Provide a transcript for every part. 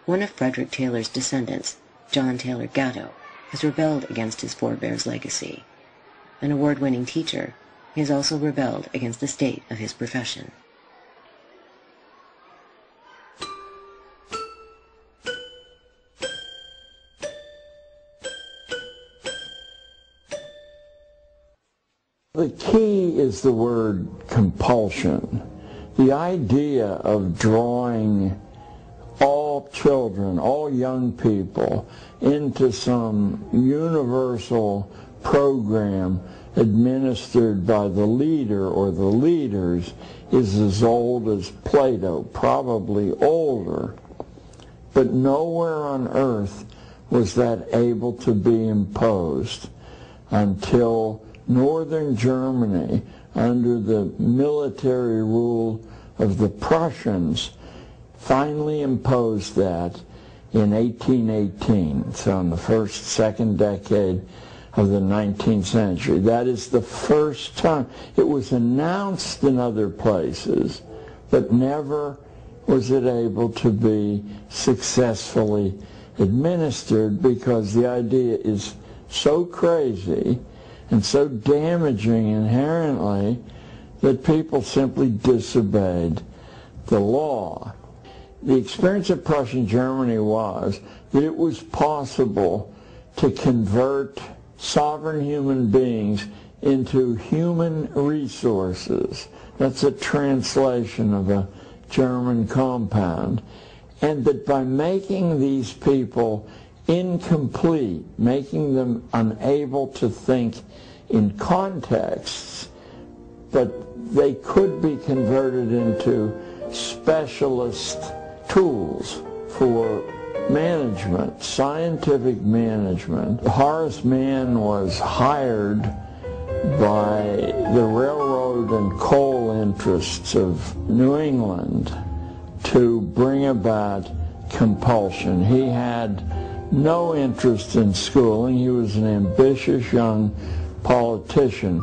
One of Frederick Taylor's descendants, John Taylor Gatto, has rebelled against his forebears' legacy. An award-winning teacher, he has also rebelled against the state of his profession. The key is the word compulsion. The idea of drawing all children, all young people, into some universal program administered by the leader or the leaders is as old as Plato, probably older. But nowhere on earth was that able to be imposed until northern Germany, under the military rule of the Prussians, finally imposed that in 1818, so in the second decade of the 19th century. That is the first time. It was announced in other places, but never was it able to be successfully administered, because the idea is so crazy and so damaging inherently that people simply disobeyed the law. The experience of Prussian Germany was that it was possible to convert sovereign human beings into human resources. That's a translation of a German compound. And that by making these people incomplete, making them unable to think in contexts, but they could be converted into specialist tools for management, scientific management. Horace Mann was hired by the railroad and coal interests of New England to bring about compulsion. He had no interest in schooling. He was an ambitious young politician.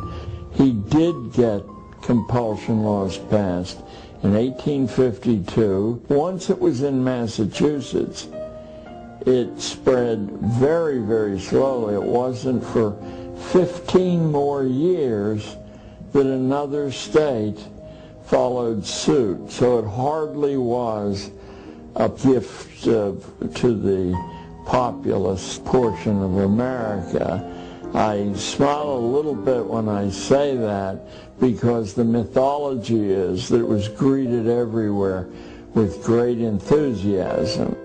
He did get compulsion laws passed in 1852. Once it was in Massachusetts, it spread very, very slowly. It wasn't for 15 more years that another state followed suit. So it hardly was a gift to the populous portion of America. I smile a little bit when I say that, because the mythology is that it was greeted everywhere with great enthusiasm.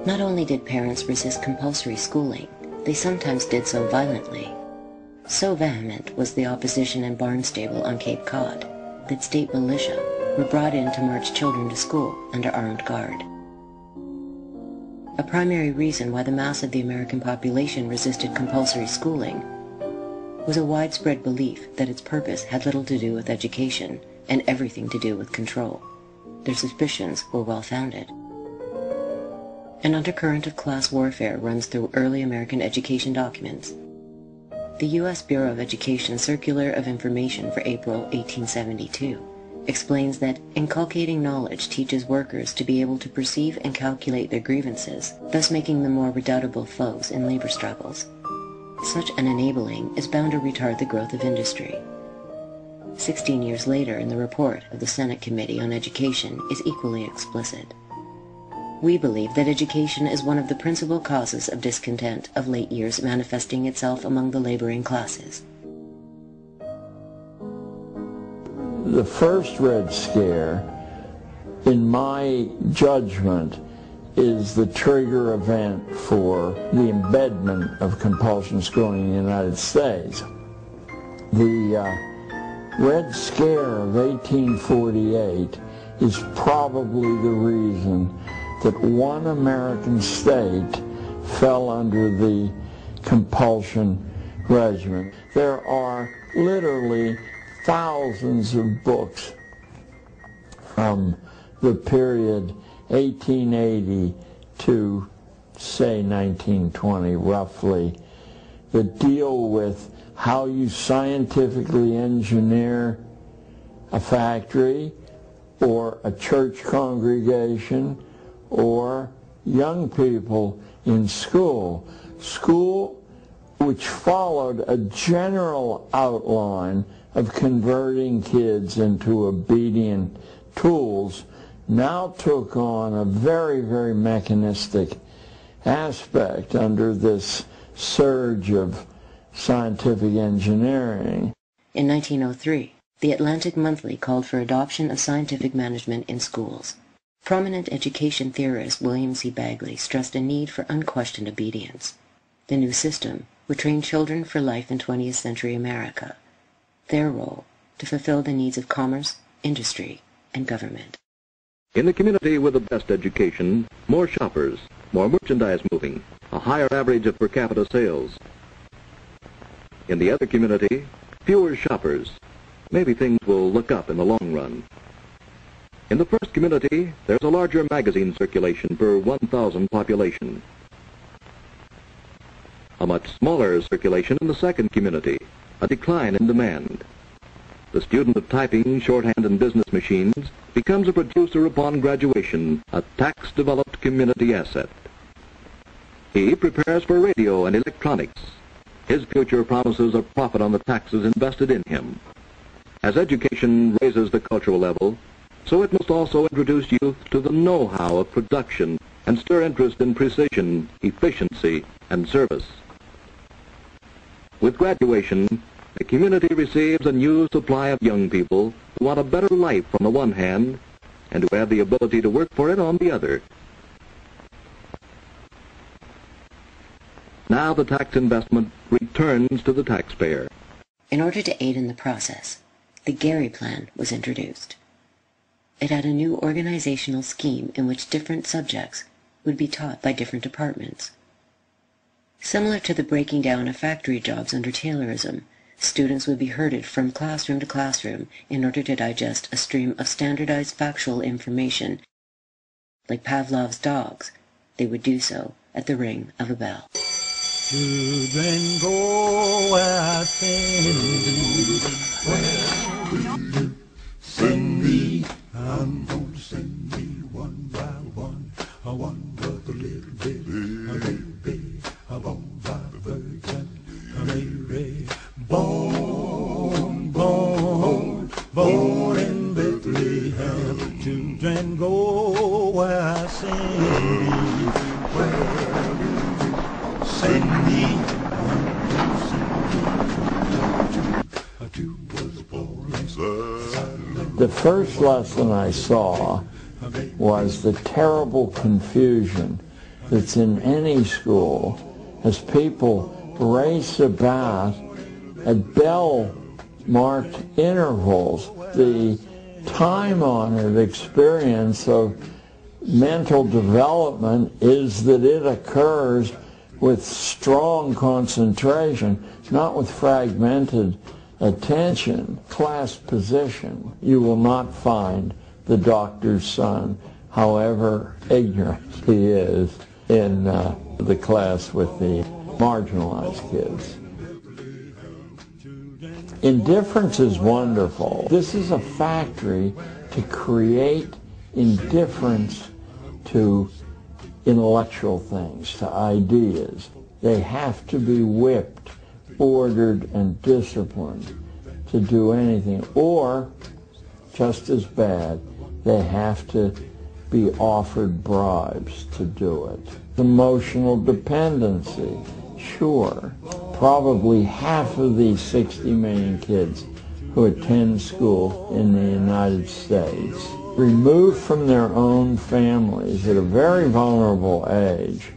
Not only did parents resist compulsory schooling, they sometimes did so violently. So vehement was the opposition in Barnstable on Cape Cod that state militia were brought in to march children to school under armed guard. A primary reason why the mass of the American population resisted compulsory schooling was a widespread belief that its purpose had little to do with education and everything to do with control. Their suspicions were well-founded. An undercurrent of class warfare runs through early American education documents. The U.S. Bureau of Education Circular of Information for April 1872 explains that inculcating knowledge teaches workers to be able to perceive and calculate their grievances, thus making them more redoubtable foes in labor struggles. Such an enabling is bound to retard the growth of industry. 16 years later, in the report of the Senate Committee on Education, is equally explicit. We believe that education is one of the principal causes of discontent of late years, manifesting itself among the laboring classes. The first Red Scare, in my judgment, is the trigger event for the embedment of compulsion schooling in the United States. The Red Scare of 1848 is probably the reason that one American state fell under the compulsion regimen. There are literally thousands of books from the period 1880 to, say, 1920, roughly, that deal with how you scientifically engineer a factory or a church congregation or young people in school. School which followed a general outline of converting kids into obedient tools now took on a very, very mechanistic aspect under this surge of scientific engineering. In 1903, the Atlantic Monthly called for adoption of scientific management in schools. Prominent education theorist William C. Bagley stressed a need for unquestioned obedience. The new system would train children for life in 20th century America. Their role, to fulfill the needs of commerce, industry, and government. In the community with the best education, more shoppers, more merchandise moving, a higher average of per capita sales. In the other community, fewer shoppers. Maybe things will look up in the long run. In the first community, there's a larger magazine circulation per 1,000 population. A much smaller circulation in the second community, a decline in demand. The student of typing, shorthand, and business machines becomes a producer upon graduation, a tax-developed community asset. He prepares for radio and electronics. His future promises a profit on the taxes invested in him. As education raises the cultural level, so it must also introduce youth to the know-how of production and stir interest in precision, efficiency, and service. With graduation, the community receives a new supply of young people who want a better life on the one hand and who have the ability to work for it on the other. Now the tax investment returns to the taxpayer. In order to aid in the process, the Gary Plan was introduced. It had a new organizational scheme in which different subjects would be taught by different departments. Similar to the breaking down of factory jobs under Taylorism, students would be herded from classroom to classroom in order to digest a stream of standardized factual information. Like Pavlov's dogs, they would do so at the ring of a bell. Children, go where I send me. I'm gonna send me one by one but a little baby, born by the Virgin Mary, born in Bethlehem. Children, go where I send me. The first lesson I saw was the terrible confusion that's in any school as people race about at bell-marked intervals. The time-honored experience of mental development is that it occurs with strong concentration, not with fragmented attention. Class position. You will not find the doctor's son, however ignorant he is, in the class with the marginalized kids. Indifference is wonderful. This is a factory to create indifference to intellectual things, to ideas. They have to be whipped, ordered, and disciplined to do anything. Or, just as bad, they have to be offered bribes to do it. Emotional dependency, sure. Probably half of these 60 million kids who attend school in the United States, removed from their own families at a very vulnerable age,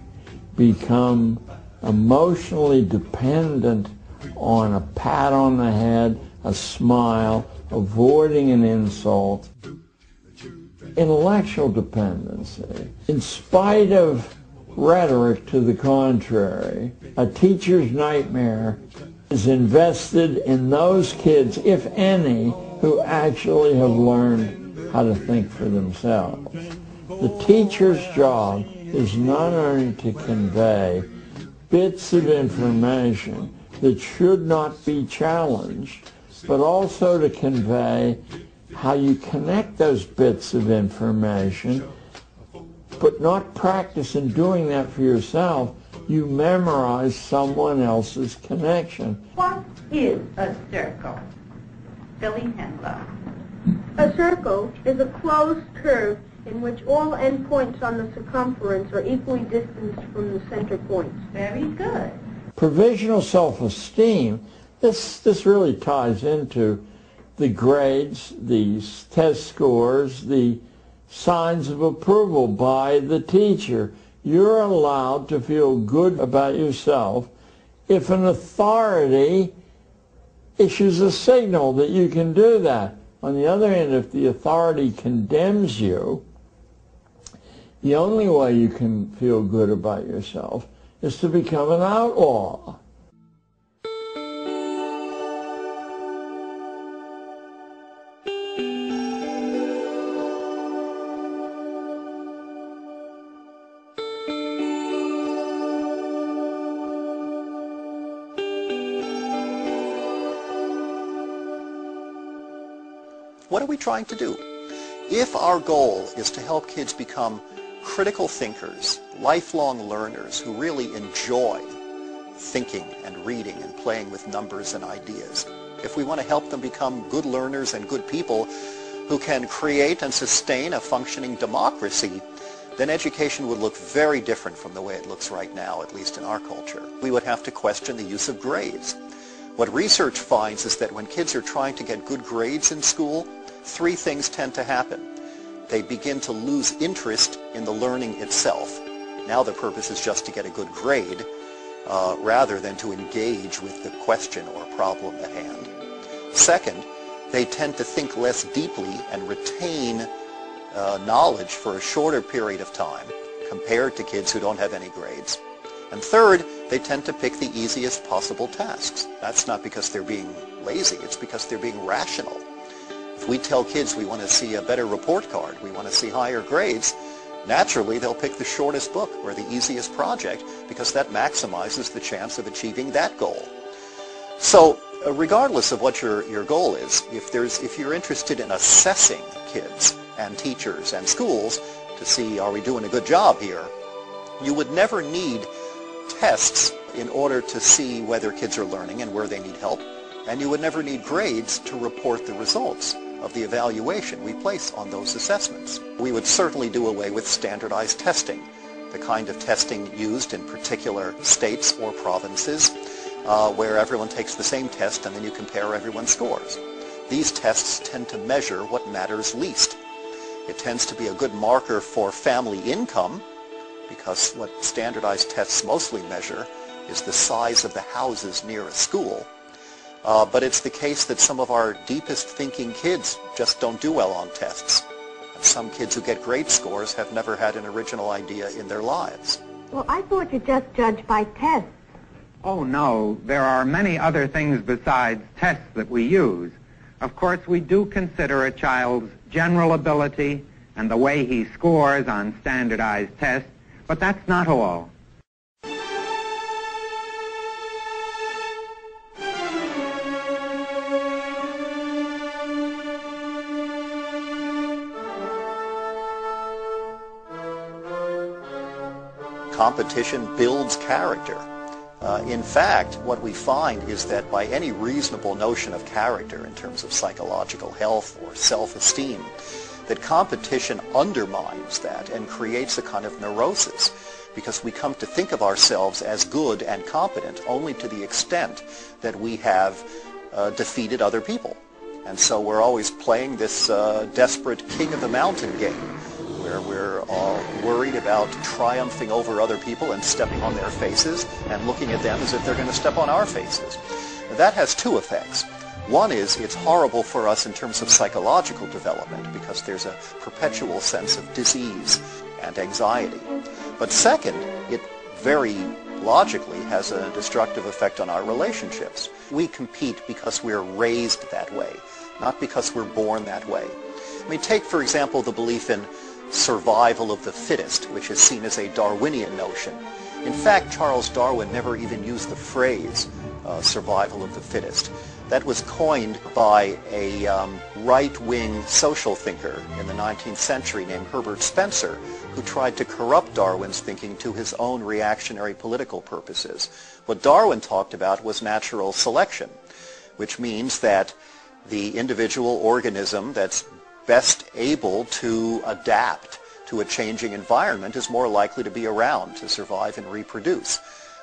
become emotionally dependent on a pat on the head, a smile, avoiding an insult. Intellectual dependency. In spite of rhetoric to the contrary, a teacher's nightmare is invested in those kids, if any, who actually have learned how to think for themselves. The teacher's job is not only to convey bits of information that should not be challenged, but also to convey how you connect those bits of information but not practice in doing that for yourself. You memorize someone else's connection. What is a circle? Billy Henlow. A circle is a closed curve in which all endpoints on the circumference are equally distanced from the center points. Very good. Provisional self-esteem, this really ties into the grades, the test scores, the signs of approval by the teacher. You're allowed to feel good about yourself if an authority issues a signal that you can do that. On the other hand, if the authority condemns you, the only way you can feel good about yourself is to become an outlaw. What are we trying to do? If our goal is to help kids become critical thinkers, lifelong learners who really enjoy thinking and reading and playing with numbers and ideas, if we want to help them become good learners and good people who can create and sustain a functioning democracy, then education would look very different from the way it looks right now, at least in our culture. We would have to question the use of grades. What research finds is that when kids are trying to get good grades in school, three things tend to happen. They begin to lose interest in the learning itself. Now the purpose is just to get a good grade rather than to engage with the question or problem at hand. Second, they tend to think less deeply and retain knowledge for a shorter period of time compared to kids who don't have any grades. And third, they tend to pick the easiest possible tasks. That's not because they're being lazy, it's because they're being rational. If we tell kids we want to see a better report card, we want to see higher grades, naturally they'll pick the shortest book or the easiest project because that maximizes the chance of achieving that goal. So regardless of what your goal is, if you're interested in assessing kids and teachers and schools to see are we doing a good job here, you would never need tests in order to see whether kids are learning and where they need help, and you would never need grades to report the results of the evaluation we place on those assessments. We would certainly do away with standardized testing, the kind of testing used in particular states or provinces where everyone takes the same test and then you compare everyone's scores. These tests tend to measure what matters least. It tends to be a good marker for family income because what standardized tests mostly measure is the size of the houses near a school. But it's the case that some of our deepest thinking kids just don't do well on tests. And some kids who get great scores have never had an original idea in their lives. Well, I thought you just judged by tests. Oh, no. There are many other things besides tests that we use. Of course, we do consider a child's general ability and the way he scores on standardized tests, but that's not all. Competition builds character. In fact, what we find is that by any reasonable notion of character in terms of psychological health or self-esteem, that competition undermines that and creates a kind of neurosis because we come to think of ourselves as good and competent only to the extent that we have defeated other people. And so we're always playing this desperate king of the mountain game where we're all worried about triumphing over other people and stepping on their faces and looking at them as if they're going to step on our faces. That has two effects. One is it's horrible for us in terms of psychological development because there's a perpetual sense of disease and anxiety. But second, it very logically has a destructive effect on our relationships. We compete because we're raised that way, not because we're born that way. I mean, take, for example, the belief in survival of the fittest, which is seen as a Darwinian notion. In fact, Charles Darwin never even used the phrase survival of the fittest. That was coined by a right-wing social thinker in the 19th century named Herbert Spencer, who tried to corrupt Darwin's thinking to his own reactionary political purposes. What Darwin talked about was natural selection, which means that the individual organism that's best able to adapt to a changing environment is more likely to be around to survive and reproduce.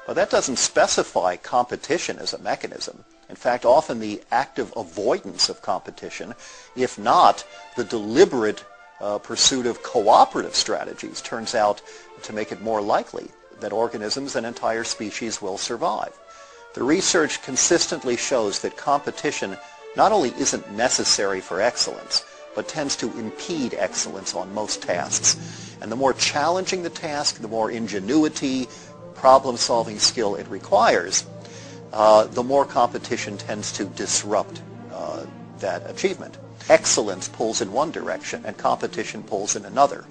But that doesn't specify competition as a mechanism. In fact, often the active avoidance of competition, if not the deliberate pursuit of cooperative strategies, turns out to make it more likely that organisms and entire species will survive. The research consistently shows that competition not only isn't necessary for excellence, but tends to impede excellence on most tasks. And the more challenging the task, the more ingenuity, problem-solving skill it requires, the more competition tends to disrupt that achievement. Excellence pulls in one direction and competition pulls in another.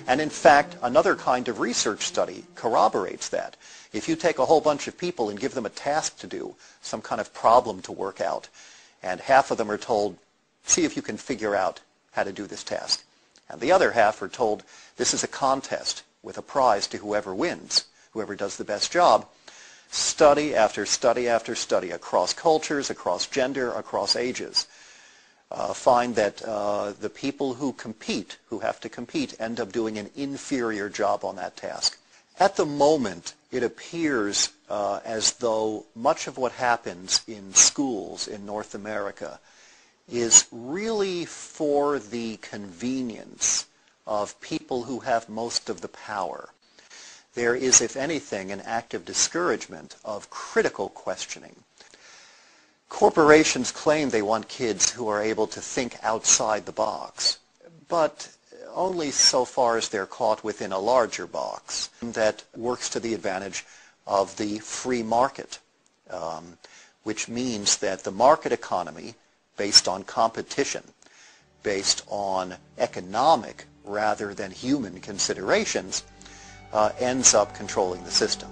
And in fact, another kind of research study corroborates that. If you take a whole bunch of people and give them a task to do, some kind of problem to work out, and half of them are told, see if you can figure out how to do this task, and the other half are told, this is a contest with a prize to whoever wins, whoever does the best job, study after study after study across cultures, across gender, across ages, find that the people who compete, who have to compete, end up doing an inferior job on that task. At the moment, it appears as though much of what happens in schools in North America is really for the convenience of people who have most of the power. There is, if anything, an active discouragement of critical questioning. Corporations claim they want kids who are able to think outside the box, but only so far as they're caught within a larger box that works to the advantage of the free market, which means that the market economy, based on competition, based on economic rather than human considerations, ends up controlling the system.